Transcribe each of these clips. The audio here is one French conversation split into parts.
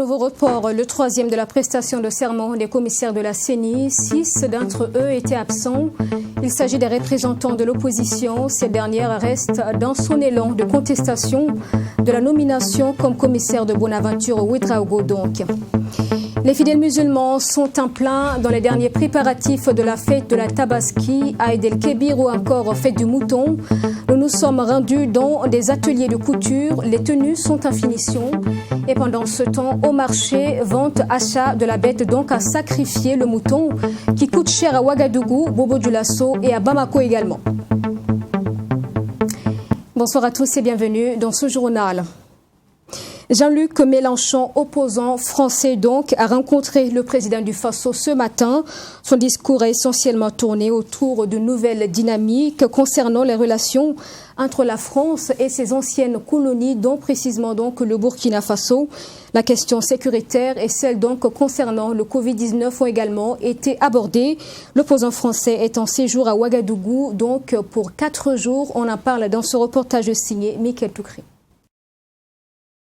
nouveau report, le troisième de la prestation de serment des commissaires de la CENI. 6 d'entre eux étaient absents. Il s'agit des représentants de l'opposition. Cette dernière reste dans son élan de contestation de la nomination comme commissaire de Bonaventure Ouedraogo donc. Les fidèles musulmans sont en plein dans les derniers préparatifs de la fête de la Tabaski, Aïd el-Kébir ou encore fête du mouton. Nous nous sommes rendus dans des ateliers de couture. Les tenues sont en finition. Et pendant ce temps, au marché, vente, achat de la bête donc à sacrifier, le mouton, qui coûte cher à Ouagadougou, Bobo-Dioulasso et à Bamako également. Bonsoir à tous et bienvenue dans ce journal. Jean-Luc Mélenchon, opposant français donc, a rencontré le président du Faso ce matin. Son discours est essentiellement tourné autour de nouvelles dynamiques concernant les relations entre la France et ses anciennes colonies, dont précisément donc le Burkina Faso. La question sécuritaire et celle donc concernant le Covid-19 ont également été abordées. L'opposant français est en séjour à Ouagadougou donc pour 4 jours. On en parle dans ce reportage signé Mickaël Toukri.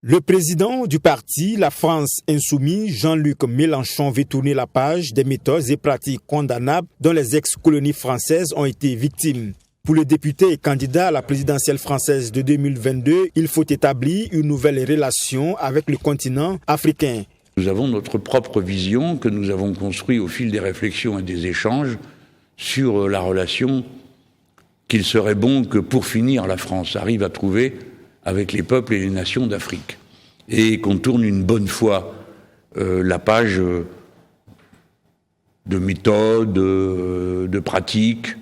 Le président du parti La France Insoumise, Jean-Luc Mélenchon, veut tourner la page des méthodes et pratiques condamnables dont les ex-colonies françaises ont été victimes. Pour le député et candidat à la présidentielle française de 2022, il faut établir une nouvelle relation avec le continent africain. Nous avons notre propre vision que nous avons construite au fil des réflexions et des échanges sur la relation qu'il serait bon que, pour finir, la France arrive à trouver avec les peuples et les nations d'Afrique, et qu'on tourne une bonne fois la page de méthodes, de pratiques,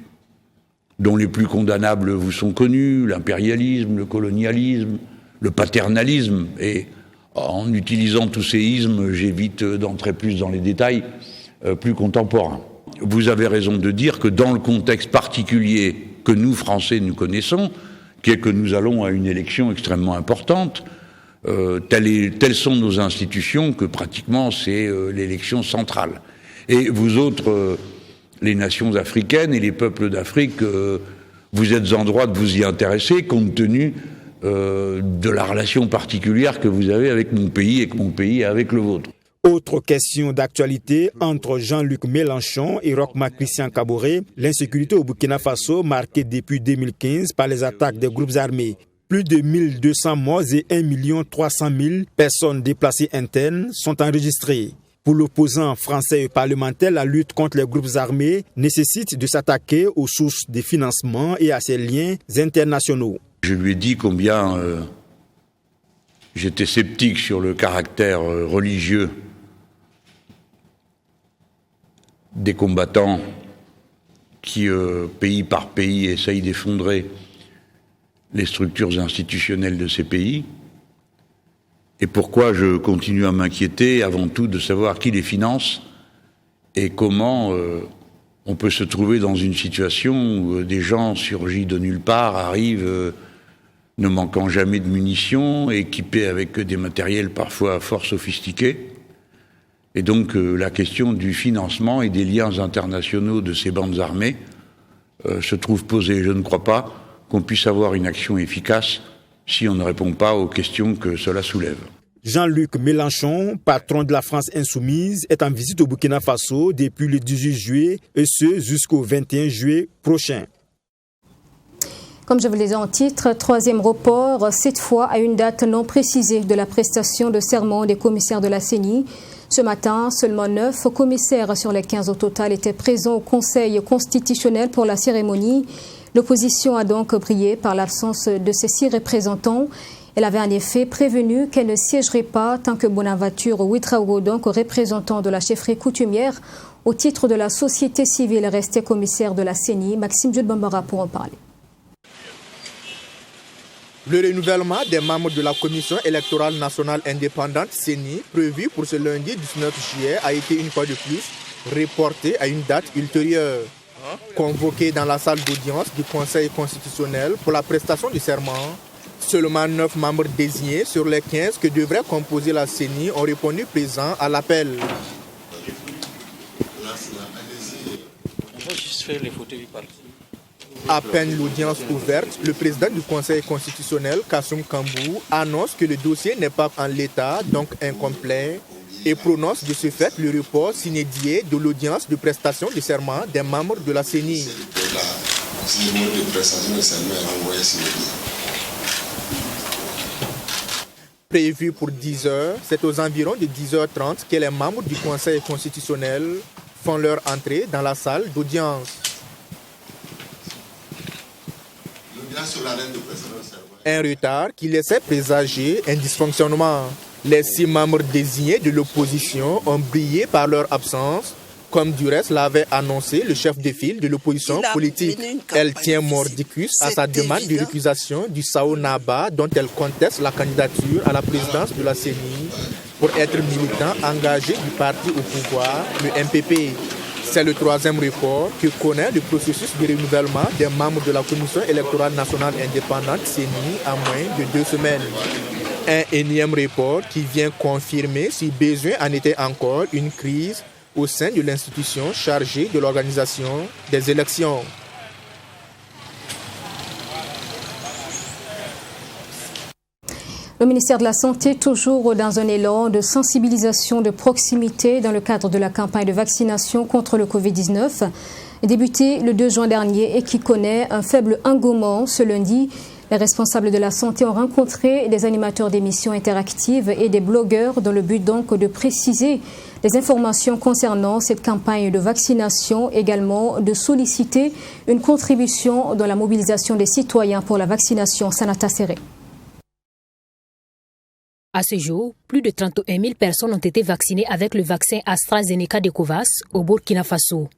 dont les plus condamnables vous sont connus, l'impérialisme, le colonialisme, le paternalisme, et en utilisant tous ces ismes, j'évite d'entrer plus dans les détails plus contemporains. Vous avez raison de dire que dans le contexte particulier que nous, Français, nous connaissons, qui est que nous allons à une élection extrêmement importante. Telles sont nos institutions que pratiquement c'est l'élection centrale. Et vous autres, les nations africaines et les peuples d'Afrique, vous êtes en droit de vous y intéresser compte tenu de la relation particulière que vous avez avec mon pays et que mon pays a avec le vôtre. Autre question d'actualité entre Jean-Luc Mélenchon et Roch-Marc Christian Kaboré, l'insécurité au Burkina Faso marquée depuis 2015 par les attaques des groupes armés. Plus de 1200 morts et 1 300 000 personnes déplacées internes sont enregistrées. Pour l'opposant français et parlementaire, la lutte contre les groupes armés nécessite de s'attaquer aux sources de financement et à ses liens internationaux. Je lui ai dit combien j'étais sceptique sur le caractère religieux des combattants qui, pays par pays, essayent d'effondrer les structures institutionnelles de ces pays. Et pourquoi je continue à m'inquiéter, avant tout, de savoir qui les finance et comment on peut se trouver dans une situation où des gens surgis de nulle part arrivent, ne manquant jamais de munitions, équipés avec des matériels parfois fort sophistiqués. Et donc la question du financement et des liens internationaux de ces bandes armées se trouve posée. Je ne crois pas qu'on puisse avoir une action efficace si on ne répond pas aux questions que cela soulève. Jean-Luc Mélenchon, patron de la France Insoumise, est en visite au Burkina Faso depuis le 18 juillet et ce jusqu'au 21 juillet prochain. Comme je vous le disais en titre, troisième report, cette fois à une date non précisée de la prestation de serment des commissaires de la CENI. Ce matin, seulement 9 commissaires sur les 15 au total étaient présents au Conseil constitutionnel pour la cérémonie. L'opposition a donc brillé par l'absence de ces 6 représentants. Elle avait en effet prévenu qu'elle ne siégerait pas tant que Bonaventure Ouedraogo, donc représentant de la chefferie coutumière, au titre de la société civile, restait commissaire de la CENI. Maxime Jules Bambara pour en parler. Le renouvellement des membres de la Commission électorale nationale indépendante CENI, prévu pour ce lundi 19 juillet, a été une fois de plus reporté à une date ultérieure. Convoqué dans la salle d'audience du Conseil constitutionnel pour la prestation du serment, seulement 9 membres désignés sur les 15 que devraient composer la CENI ont répondu présents à l'appel. On va juste faire les photos du parti. À peine l'audience ouverte, le président du Conseil constitutionnel, Kassoum Kambou, annonce que le dossier n'est pas en l'état, donc incomplet, et prononce de ce fait le report sine die de l'audience de prestation de serment des membres de la CENI. La cérémonie de prestation de serment est renvoyée sine die. Prévu pour 10 heures, c'est aux environs de 10h30 que les membres du Conseil constitutionnel font leur entrée dans la salle d'audience. Un retard qui laissait présager un dysfonctionnement. Les 6 membres désignés de l'opposition ont brillé par leur absence, comme du reste l'avait annoncé le chef de file de l'opposition politique. Elle tient mordicus à sa demande de récusation du Sao Naba, dont elle conteste la candidature à la présidence de la CENI pour être militant engagé du parti au pouvoir, le MPP. C'est le 3e report que connaît le processus de renouvellement des membres de la Commission électorale nationale indépendante CENI en moins de 2 semaines. Un énième report qui vient confirmer, si besoin en était encore, une crise au sein de l'institution chargée de l'organisation des élections. Le ministère de la Santé, toujours dans un élan de sensibilisation de proximité dans le cadre de la campagne de vaccination contre le Covid-19, débuté le 2 juin dernier et qui connaît un faible engouement ce lundi. Les responsables de la santé ont rencontré des animateurs d'émissions interactives et des blogueurs dans le but donc de préciser les informations concernant cette campagne de vaccination, également de solliciter une contribution dans la mobilisation des citoyens pour la vaccination. Sanata Serré. À ce jour, plus de 31 000 personnes ont été vaccinées avec le vaccin AstraZeneca de Covax au Burkina Faso.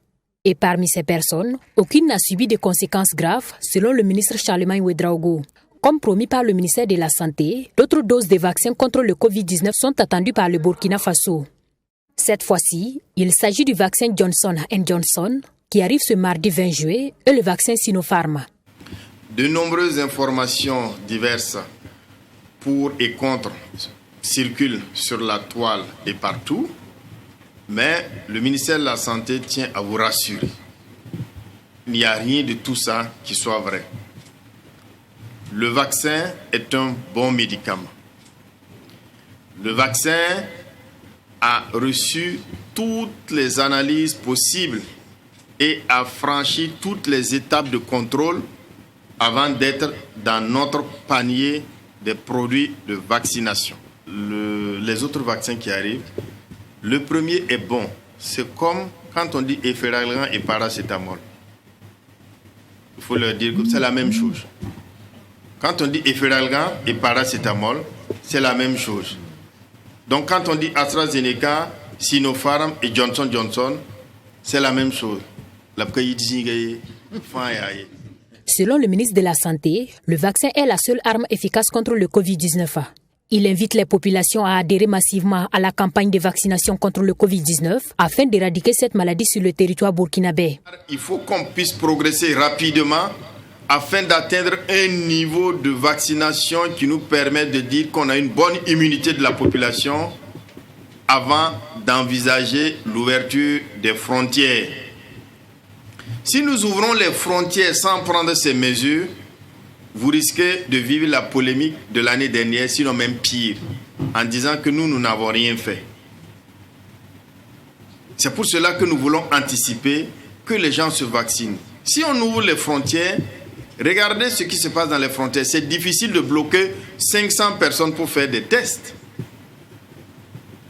Et parmi ces personnes, aucune n'a subi de conséquences graves, selon le ministre Charlemagne Ouedraogo. Comme promis par le ministère de la Santé, d'autres doses de vaccins contre le Covid-19 sont attendues par le Burkina Faso. Cette fois-ci, il s'agit du vaccin Johnson & Johnson, qui arrive ce mardi 20 juillet, et le vaccin Sinopharm. De nombreuses informations diverses pour et contre circulent sur la toile et partout, mais le ministère de la Santé tient à vous rassurer. Il n'y a rien de tout ça qui soit vrai. Le vaccin est un bon médicament. Le vaccin a reçu toutes les analyses possibles et a franchi toutes les étapes de contrôle avant d'être dans notre panier des produits de vaccination. Les autres vaccins qui arrivent, le premier est bon. C'est comme quand on dit Efferalgan et paracétamol. Il faut leur dire que c'est la même chose. Quand on dit Efferalgan et paracétamol, c'est la même chose. Donc quand on dit AstraZeneca, Sinopharm et Johnson & Johnson, c'est la même chose. Selon le ministre de la Santé, le vaccin est la seule arme efficace contre le Covid-19. Il invite les populations à adhérer massivement à la campagne de vaccination contre le Covid-19 afin d'éradiquer cette maladie sur le territoire burkinabé. Il faut qu'on puisse progresser rapidement afin d'atteindre un niveau de vaccination qui nous permet de dire qu'on a une bonne immunité de la population avant d'envisager l'ouverture des frontières. Si nous ouvrons les frontières sans prendre ces mesures, vous risquez de vivre la polémique de l'année dernière, sinon même pire, en disant que nous n'avons rien fait. C'est pour cela que nous voulons anticiper que les gens se vaccinent. Si on ouvre les frontières, regardez ce qui se passe dans les frontières. C'est difficile de bloquer 500 personnes pour faire des tests.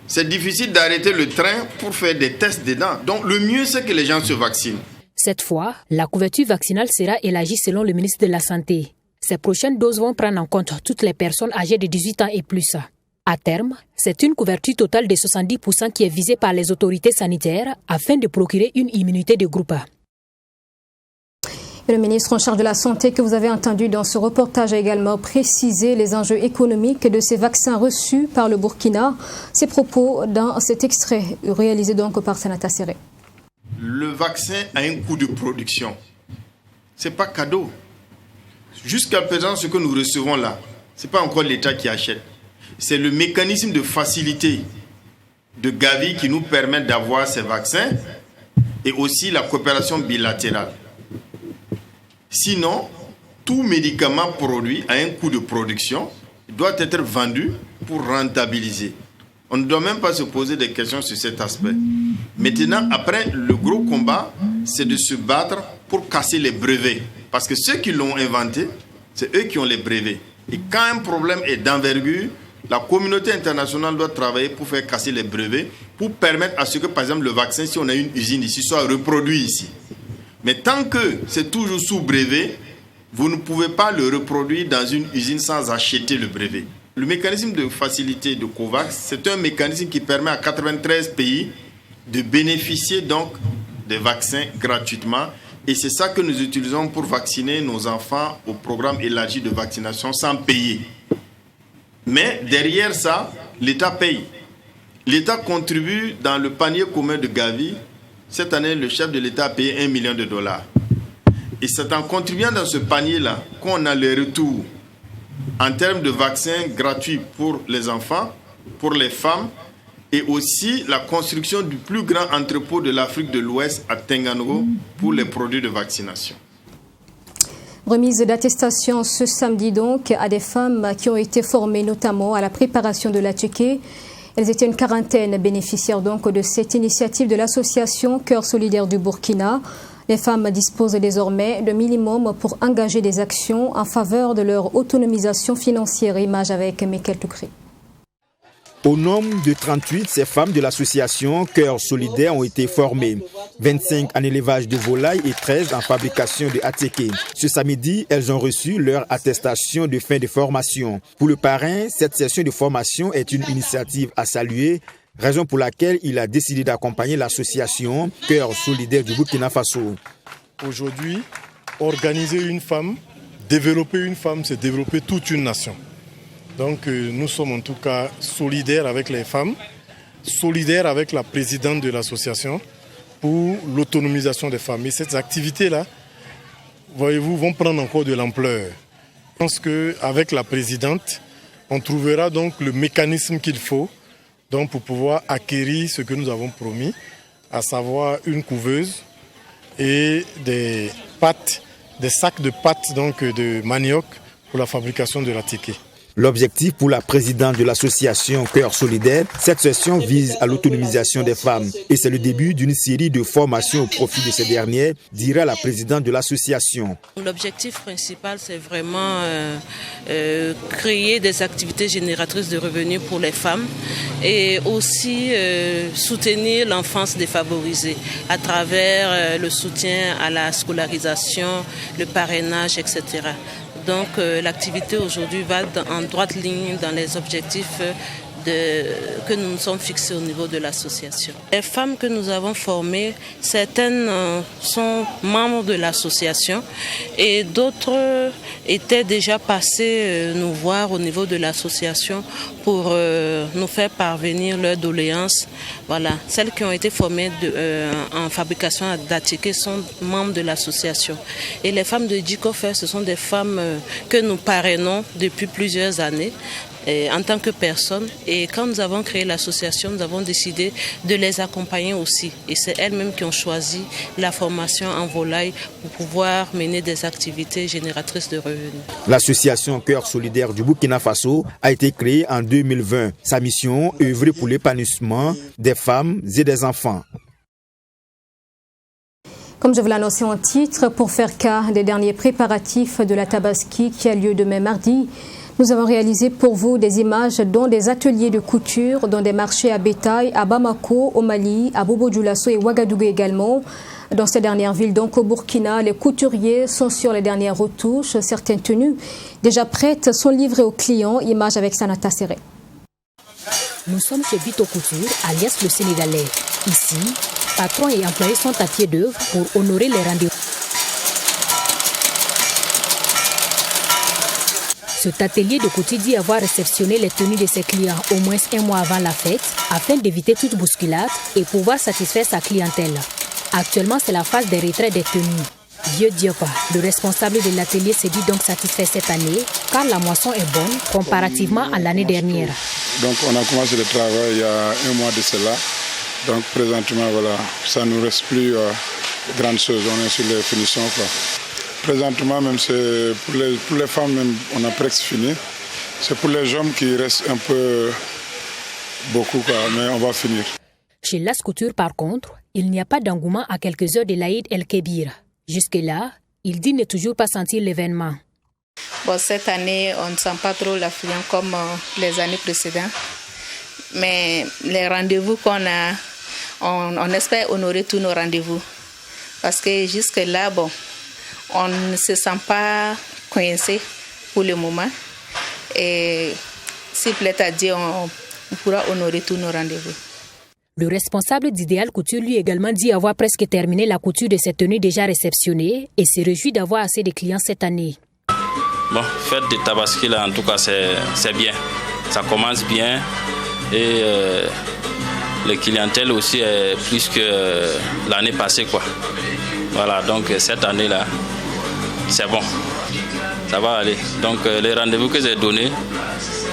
C'est difficile d'arrêter le train pour faire des tests dedans. Donc le mieux, c'est que les gens se vaccinent. Cette fois, la couverture vaccinale sera élargie selon le ministre de la Santé. Ces prochaines doses vont prendre en compte toutes les personnes âgées de 18 ans et plus. À terme, c'est une couverture totale de 70% qui est visée par les autorités sanitaires afin de procurer une immunité de groupe. Et le ministre en charge de la Santé que vous avez entendu dans ce reportage a également précisé les enjeux économiques de ces vaccins reçus par le Burkina. Ses propos dans cet extrait réalisé donc par Sanata Serré. Le vaccin a un coût de production. Ce n'est pas cadeau. Jusqu'à présent, ce que nous recevons là, ce n'est pas encore l'État qui achète. C'est le mécanisme de facilité de Gavi qui nous permet d'avoir ces vaccins et aussi la coopération bilatérale. Sinon, tout médicament produit à un coût de production doit être vendu pour rentabiliser. On ne doit même pas se poser des questions sur cet aspect. Maintenant, après, le gros combat, c'est de se battre pour casser les brevets. Parce que ceux qui l'ont inventé, c'est eux qui ont les brevets. Et quand un problème est d'envergure, la communauté internationale doit travailler pour faire casser les brevets, pour permettre à ce que, par exemple, le vaccin, si on a une usine ici, soit reproduit ici. Mais tant que c'est toujours sous brevet, vous ne pouvez pas le reproduire dans une usine sans acheter le brevet. Le mécanisme de facilité de COVAX, c'est un mécanisme qui permet à 93 pays de bénéficier donc des vaccins gratuitement. Et c'est ça que nous utilisons pour vacciner nos enfants au programme élargi de vaccination sans payer. Mais derrière ça, l'État paye. L'État contribue dans le panier commun de Gavi. Cette année, le chef de l'État a payé $1 million. Et c'est en contribuant dans ce panier-là qu'on a les retours en termes de vaccins gratuits pour les enfants, pour les femmes, et aussi la construction du plus grand entrepôt de l'Afrique de l'Ouest à Tengango pour les produits de vaccination. Remise d'attestation ce samedi donc à des femmes qui ont été formées notamment à la préparation de l'attiqué. Elles étaient une quarantaine bénéficiaires donc de cette initiative de l'association Cœur solidaire du Burkina. Les femmes disposent désormais de minimum pour engager des actions en faveur de leur autonomisation financière. Image avec Michael Toukré. Au nombre de 38, ces femmes de l'association Cœur solidaire ont été formées. 25 en élevage de volailles et 13 en fabrication de attiqué. Ce samedi, elles ont reçu leur attestation de fin de formation. Pour le parrain, cette session de formation est une initiative à saluer, raison pour laquelle il a décidé d'accompagner l'association Cœur solidaire du Burkina Faso. Aujourd'hui, organiser une femme, développer une femme, c'est développer toute une nation. Donc nous sommes en tout cas solidaires avec les femmes, solidaires avec la présidente de l'association pour l'autonomisation des femmes. Et ces activités-là, voyez-vous, vont prendre encore de l'ampleur. Je pense qu'avec la présidente, on trouvera donc le mécanisme qu'il faut donc pour pouvoir acquérir ce que nous avons promis, à savoir une couveuse et des pâtes, des sacs de pâtes donc de manioc pour la fabrication de l'attiqué. L'objectif pour la présidente de l'association Cœur solidaire, cette session vise à l'autonomisation des femmes. Et c'est le début d'une série de formations au profit de ces dernières, dira la présidente de l'association. L'objectif principal, c'est vraiment créer des activités génératrices de revenus pour les femmes et aussi soutenir l'enfance défavorisée à travers le soutien à la scolarisation, le parrainage, etc. Donc l'activité aujourd'hui va en droite ligne dans les objectifs que nous nous sommes fixés au niveau de l'association. Les femmes que nous avons formées, certaines sont membres de l'association et d'autres étaient déjà passées nous voir au niveau de l'association pour nous faire parvenir leurs doléances. Voilà. Celles qui ont été formées en fabrication d'attiqué sont membres de l'association. Et les femmes de Djikofer, ce sont des femmes que nous parrainons depuis plusieurs années. En tant que personne. Et quand nous avons créé l'association, nous avons décidé de les accompagner aussi. Et c'est elles-mêmes qui ont choisi la formation en volaille pour pouvoir mener des activités génératrices de revenus. L'association Cœur solidaire du Burkina Faso a été créée en 2020. Sa mission, œuvrer pour l'épanouissement des femmes et des enfants. Comme je vous l'annonçais en titre, pour faire cas des derniers préparatifs de la Tabaski qui a lieu demain mardi, nous avons réalisé pour vous des images dans des ateliers de couture, dans des marchés à bétail, à Bamako, au Mali, à Bobo-Dioulasso et Ouagadougou également. Dans ces dernières villes, donc au Burkina, les couturiers sont sur les dernières retouches. Certaines tenues déjà prêtes sont livrées aux clients. Image avec Sanata Serré. Nous sommes chez Vito Couture, alias le Sénégalais. Ici, patrons et employés sont à pied d'œuvre pour honorer les rendez-vous. Cet atelier de couture dit avoir réceptionné les tenues de ses clients au moins un mois avant la fête afin d'éviter toute bousculade et pouvoir satisfaire sa clientèle. Actuellement, c'est la phase des retraits des tenues. Dieu Diopa, le responsable de l'atelier, s'est dit donc satisfait cette année car la moisson est bonne comparativement à l'année dernière. Donc on a commencé le travail il y a un mois de cela. Donc présentement, voilà, ça ne nous reste plus grande chose. On est sur les finitions, quoi. Présentement, même c'est pour les femmes, même, on a presque fini. C'est pour les hommes qui restent un peu beaucoup, mais on va finir. Chez Las Couture, par contre, il n'y a pas d'engouement à quelques heures de l'Aïd El-Kébir. Jusque-là, il dit ne toujours pas sentir l'événement. Bon, cette année, on ne sent pas trop l'affluence comme les années précédentes. Mais les rendez-vous qu'on a, on espère honorer tous nos rendez-vous. Parce que jusque-là, bon, on ne se sent pas coincé pour le moment. Et s'il plaît à Dieu, on pourra honorer tous nos rendez-vous. Le responsable d'Idéal Couture lui également dit avoir presque terminé la couture de cette tenue déjà réceptionnée et se réjouit d'avoir assez de clients cette année. Bon, fête de Tabaski là, en tout cas c'est bien. Ça commence bien et les clientèles aussi est plus que l'année passée quoi. Voilà, donc cette année là, c'est bon. Ça va aller. Donc les rendez-vous que j'ai donnés,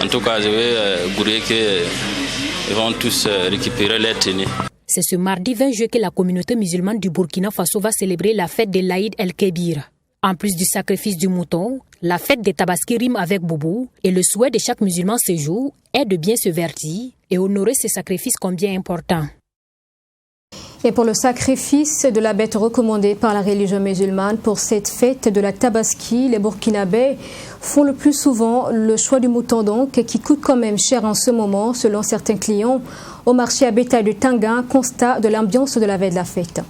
en tout cas je vais gourer qu'ils vont tous récupérer les tenues. C'est ce mardi 20 juillet que la communauté musulmane du Burkina Faso va célébrer la fête de l'Aïd El-Kébir. En plus du sacrifice du mouton, la fête des Tabaski rime avec Boubou et le souhait de chaque musulman ce jour est de bien se vertir et honorer ce sacrifice combien important. Et pour le sacrifice de la bête recommandée par la religion musulmane pour cette fête de la Tabaski, les Burkinabés font le plus souvent le choix du mouton donc, qui coûte quand même cher en ce moment selon certains clients. Au marché à bétail de Tanga, constat de l'ambiance de la veille de la fête.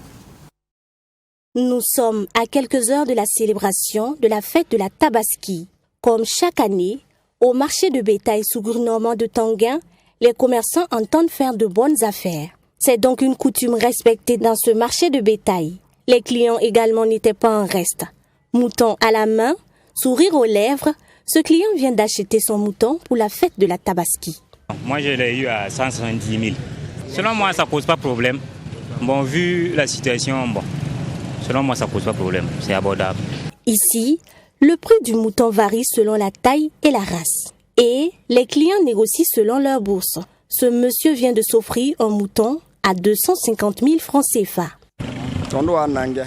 Nous sommes à quelques heures de la célébration de la fête de la Tabaski. Comme chaque année, au marché de bétail sous-gouvernement de Tanguin, les commerçants entendent faire de bonnes affaires. C'est donc une coutume respectée dans ce marché de bétail. Les clients également n'étaient pas en reste. Mouton à la main, sourire aux lèvres, ce client vient d'acheter son mouton pour la fête de la Tabaski. Moi, je l'ai eu à 170 000. Selon moi, ça ne pose pas problème. Bon, vu la situation, bon, selon moi, ça ne pose pas problème. C'est abordable. Ici, le prix du mouton varie selon la taille et la race. Et les clients négocient selon leur bourse. Ce monsieur vient de s'offrir un mouton à 250 000 francs CFA.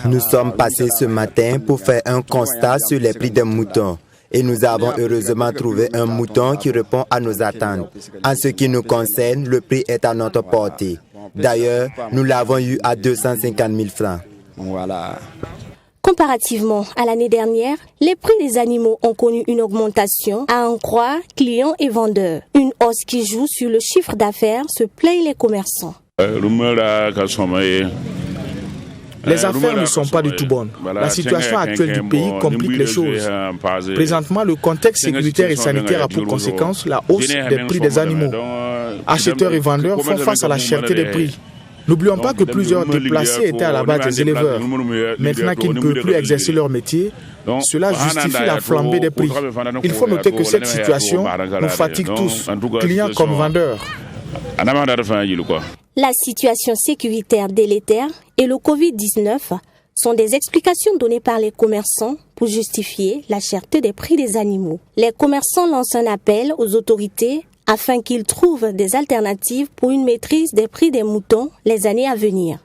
Nous sommes passés ce matin pour faire un constat sur les prix des moutons. Et nous avons heureusement trouvé un mouton qui répond à nos attentes. En ce qui nous concerne, le prix est à notre portée. D'ailleurs, nous l'avons eu à 250 000 francs. Comparativement à l'année dernière, les prix des animaux ont connu une augmentation, à en croire clients et vendeurs. Une hausse qui joue sur le chiffre d'affaires, se plaignent les commerçants. Les affaires ne sont pas du tout bonnes. La situation actuelle du pays complique les choses. Présentement, le contexte sécuritaire et sanitaire a pour conséquence la hausse des prix des animaux. Acheteurs et vendeurs font face à la cherté des prix. N'oublions pas que plusieurs déplacés étaient à la base des éleveurs. Maintenant qu'ils ne peuvent plus exercer leur métier, cela justifie la flambée des prix. Il faut noter que cette situation nous fatigue tous, clients comme vendeurs. La situation sécuritaire délétère et le Covid-19 sont des explications données par les commerçants pour justifier la cherté des prix des animaux. Les commerçants lancent un appel aux autorités afin qu'ils trouvent des alternatives pour une maîtrise des prix des moutons les années à venir.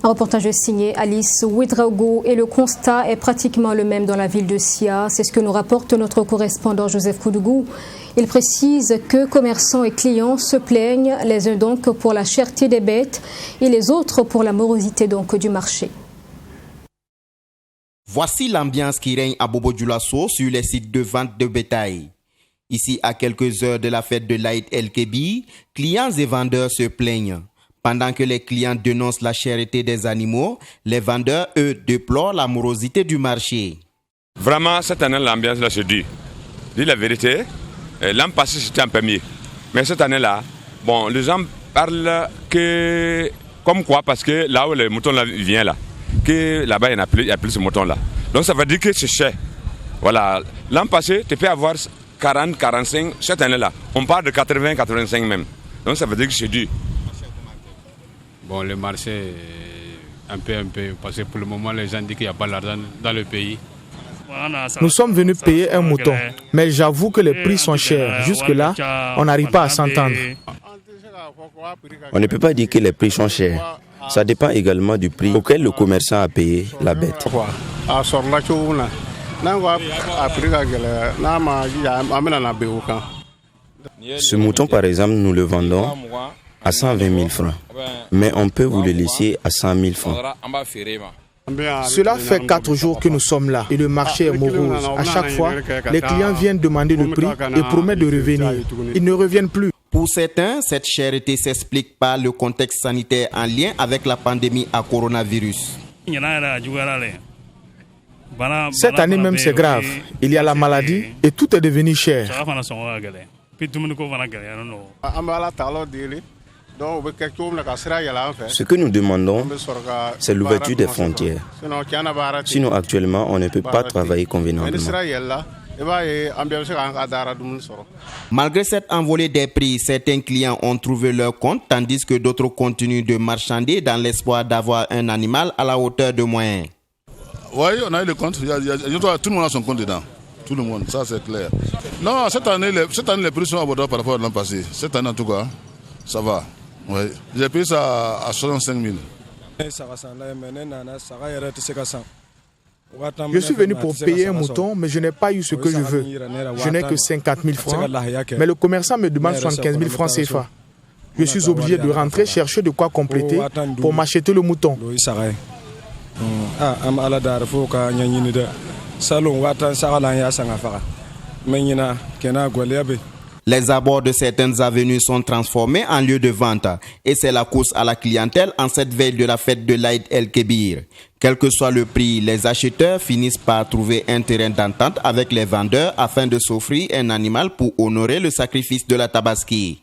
Un reportage signé Alice Ouedraogo et le constat est pratiquement le même dans la ville de Sia. C'est ce que nous rapporte notre correspondant Joseph Koudougou. Il précise que commerçants et clients se plaignent, les uns donc pour la cherté des bêtes et les autres pour la morosité donc du marché. Voici l'ambiance qui règne à Bobo Dioulasso sur les sites de vente de bétail. Ici, à quelques heures de la fête de l'Aïd El-Kébir, clients et vendeurs se plaignent. Pendant que les clients dénoncent la cherté des animaux, les vendeurs, eux, déplorent la morosité du marché. Vraiment, cette année, l'ambiance là, c'est dur. Dis la vérité, l'an passé, c'était un peu mieux. Mais cette année-là, bon, les gens parlent que... Comme quoi, parce que là où le mouton là, vient là, que là-bas, il n'y a plus ce mouton-là. Donc ça veut dire que c'est cher. Voilà. L'an passé, tu peux avoir 40, 45. Cette année-là, on parle de 80, 85 même. Donc ça veut dire que c'est dur. Bon, le marché est un peu, parce que pour le moment, les gens disent qu'il n'y a pas l'argent dans le pays. Nous sommes venus payer un mouton, mais j'avoue que les prix sont chers. Jusque-là, on n'arrive pas à s'entendre. On ne peut pas dire que les prix sont chers. Ça dépend également du prix auquel le commerçant a payé la bête. Ce mouton, par exemple, nous le vendons à 120 000 francs. Mais on peut vous le laisser à 100 000 francs. Cela fait 4 jours que nous sommes là et le marché est morose. À chaque fois, les clients viennent demander le prix et promettent de revenir. Ils ne reviennent plus. Pour certains, cette cherté s'explique par le contexte sanitaire en lien avec la pandémie à coronavirus. Cette année même, c'est grave. Il y a la maladie et tout est devenu cher. Ce que nous demandons, c'est l'ouverture des frontières. Sinon, actuellement, on ne peut pas travailler convenablement. Malgré cette envolée des prix, certains clients ont trouvé leur compte, tandis que d'autres continuent de marchander dans l'espoir d'avoir un animal à la hauteur de moyens. Oui, on a eu le compte. Tout le monde a son compte dedans. Tout le monde, ça c'est clair. Non, cette année, les prix sont abordables par rapport à l'an passé. Cette année, en tout cas, ça va. Oui. J'ai payé ça à 65 000. Je suis venu pour payer un mouton, mais je n'ai pas eu ce que je veux. Je n'ai que 50 000 francs, mais le commerçant me demande 75 000 francs CFA. Je suis obligé de rentrer chercher de quoi compléter pour m'acheter le mouton. Les abords de certaines avenues sont transformés en lieux de vente et c'est la course à la clientèle en cette veille de la fête de l'Aïd el-Kébir. Quel que soit le prix, les acheteurs finissent par trouver un terrain d'entente avec les vendeurs afin de s'offrir un animal pour honorer le sacrifice de la Tabaski.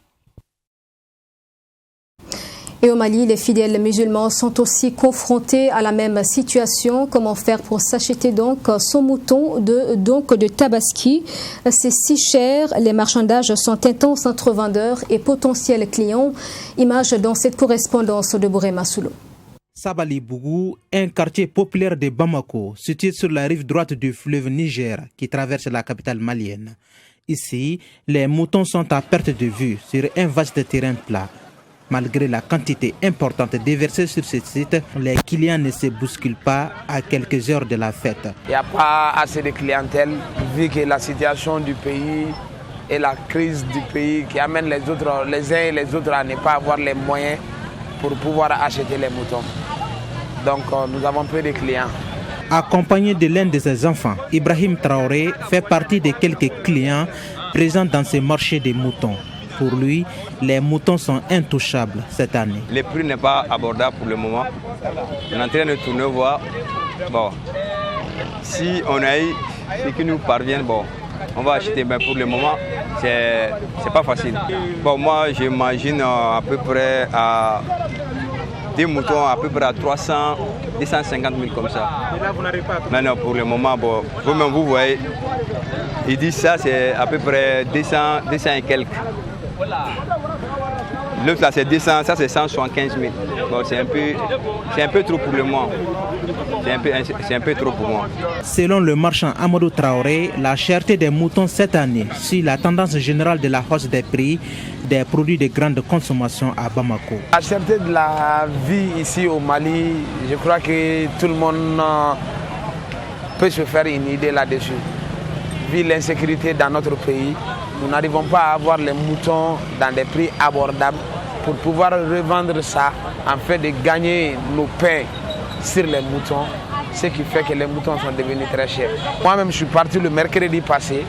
Et au Mali, les fidèles musulmans sont aussi confrontés à la même situation. Comment faire pour s'acheter donc son mouton de Tabaski? C'est si cher, les marchandages sont intenses entre vendeurs et potentiels clients. Image dans cette correspondance de Bourema Soulou. Sabali Bougou, un quartier populaire de Bamako, situé sur la rive droite du fleuve Niger qui traverse la capitale malienne. Ici, les moutons sont à perte de vue sur un vaste terrain plat. Malgré la quantité importante déversée sur ce site, les clients ne se bousculent pas à quelques heures de la fête. Il n'y a pas assez de clientèle vu que la situation du pays et la crise du pays qui amène les uns et les autres à ne pas avoir les moyens pour pouvoir acheter les moutons. Donc nous avons peu de clients. Accompagné de l'un de ses enfants, Ibrahim Traoré fait partie des quelques clients présents dans ce marché des moutons. Pour lui, les moutons sont intouchables cette année. Le prix n'est pas abordable pour le moment. On est en train de tourner voir. Bon, si on a eu ce qui nous parvient, bon, on va acheter. Mais pour le moment, c'est pas facile. Bon, moi, j'imagine à peu près à des moutons à peu près à 300, 250 000 comme ça. Et là, vous n'arrivez pas à... Maintenant, pour le moment, bon, vous-même, vous voyez, ils disent ça, c'est à peu près 200 et quelques. L'autre là c'est 200, ça c'est 175 000. Bon, c'est un peu trop pour le moment. C'est un peu trop pour moi. Selon le marchand Amadou Traoré, la cherté des moutons cette année suit la tendance générale de la hausse des prix des produits de grande consommation à Bamako. La cherté de la vie ici au Mali, je crois que tout le monde peut se faire une idée là-dessus. Vu l'insécurité dans notre pays, nous n'arrivons pas à avoir les moutons dans des prix abordables pour pouvoir revendre ça, en fait de gagner nos pains sur les moutons, ce qui fait que les moutons sont devenus très chers. Moi-même, je suis parti le mercredi passé,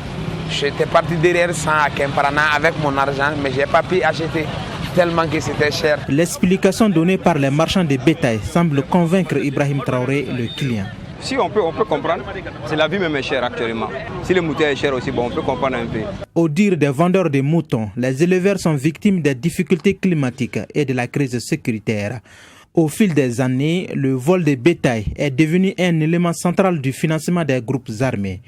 j'étais parti derrière ça à Kemparana avec mon argent, mais je n'ai pas pu acheter tellement que c'était cher. L'explication donnée par les marchands de bétail semble convaincre Ibrahim Traoré, le client. Si on peut comprendre, c'est la vie même est chère actuellement. Si le mouton est cher aussi, bon, on peut comprendre un peu. Au dire des vendeurs de moutons, les éleveurs sont victimes des difficultés climatiques et de la crise sécuritaire. Au fil des années, le vol de bétail est devenu un élément central du financement des groupes armés.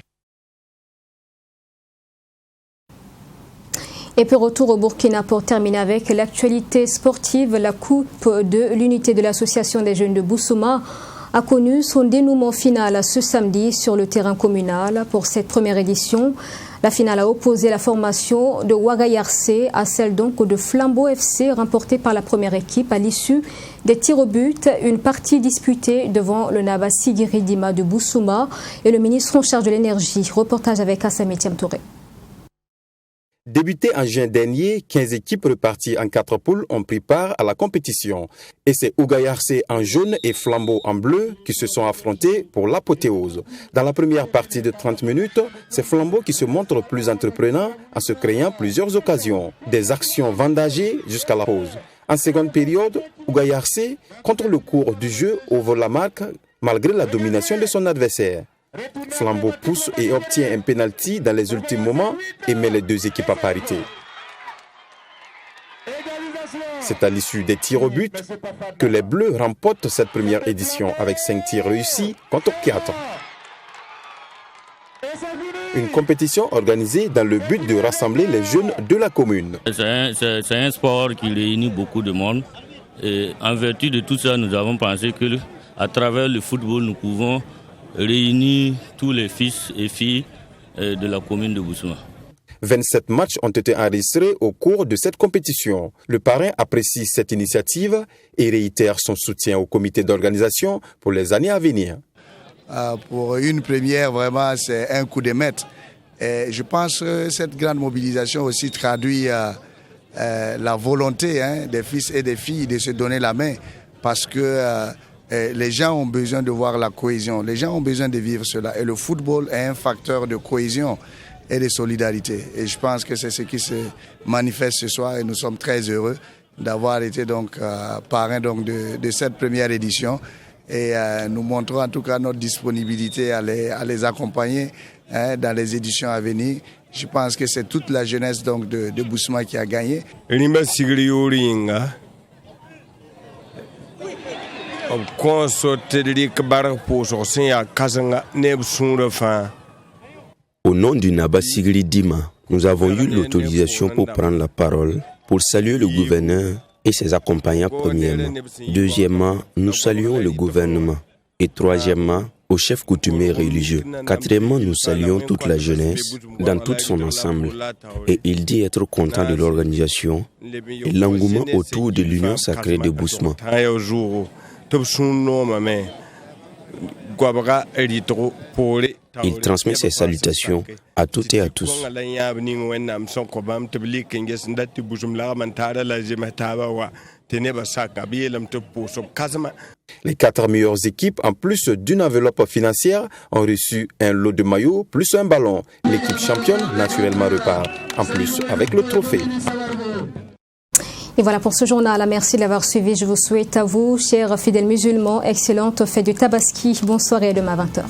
Et puis retour au Burkina pour terminer avec l'actualité sportive. La Coupe de l'unité de l'Association des jeunes de Boussouma a connu son dénouement final ce samedi sur le terrain communal. Pour cette première édition, La finale a opposé la formation de Ouagayarse à celle donc de Flambeau FC, remportée par la première équipe à l'issue des tirs au but. Une partie disputée devant le Naba Sigiri Dima de Boussouma et le ministre en charge de l'énergie. Reportage avec Assami Touré. Débuté en juin dernier, 15 équipes reparties en 4 poules ont pris part à la compétition. Et c'est Ouagayarse en jaune et Flambeau en bleu qui se sont affrontés pour l'apothéose. Dans la première partie de 30 minutes, c'est Flambeau qui se montre plus entreprenant en se créant plusieurs occasions. Des actions vendagées jusqu'à la pause. En seconde période, Ouagayarse, contre le cours du jeu, ouvre la marque malgré la domination de son adversaire. Flambeau pousse et obtient un pénalty dans les ultimes moments et met les deux équipes à parité. C'est à l'issue des tirs au but que les Bleus remportent cette première édition avec 5 tirs réussis contre 4. Une compétition organisée dans le but de rassembler les jeunes de la commune. C'est un sport qui réunit beaucoup de monde. Et en vertu de tout ça, nous avons pensé qu'à travers le football, nous pouvons réunir tous les fils et filles de la commune de Boussouma. 27 matchs ont été enregistrés au cours de cette compétition. Le parrain apprécie cette initiative et réitère son soutien au comité d'organisation pour les années à venir. Pour une première, vraiment, c'est un coup de maître. Et je pense que cette grande mobilisation aussi traduit la volonté des fils et des filles de se donner la main parce que les gens ont besoin de voir la cohésion, les gens ont besoin de vivre cela. Et le football est un facteur de cohésion et de solidarité. Et je pense que c'est ce qui se manifeste ce soir et nous sommes très heureux d'avoir été donc parrain donc de cette première édition. Et nous montrons en tout cas notre disponibilité à les accompagner dans les éditions à venir. Je pense que c'est toute la jeunesse donc de Boussouma qui a gagné. Au nom du Naba Sigiri Dima, nous avons eu l'autorisation pour prendre la parole, pour saluer le gouverneur et ses accompagnants premièrement. Deuxièmement, nous saluons le gouvernement. Et troisièmement, au chef coutumier religieux. Quatrièmement, nous saluons toute la jeunesse dans tout son ensemble. Et il dit être content de l'organisation et l'engouement autour de l'union sacrée de Boussouma. Il transmet ses salutations à toutes et à tous. Les 4 meilleures équipes, en plus d'une enveloppe financière, ont reçu un lot de maillots plus un ballon. L'équipe championne, naturellement, repart en plus avec le trophée. Et voilà pour ce journal. Merci de l'avoir suivi. Je vous souhaite à vous, chers fidèles musulmans, excellente fête du Tabaski. Bonsoir et à demain à 20h.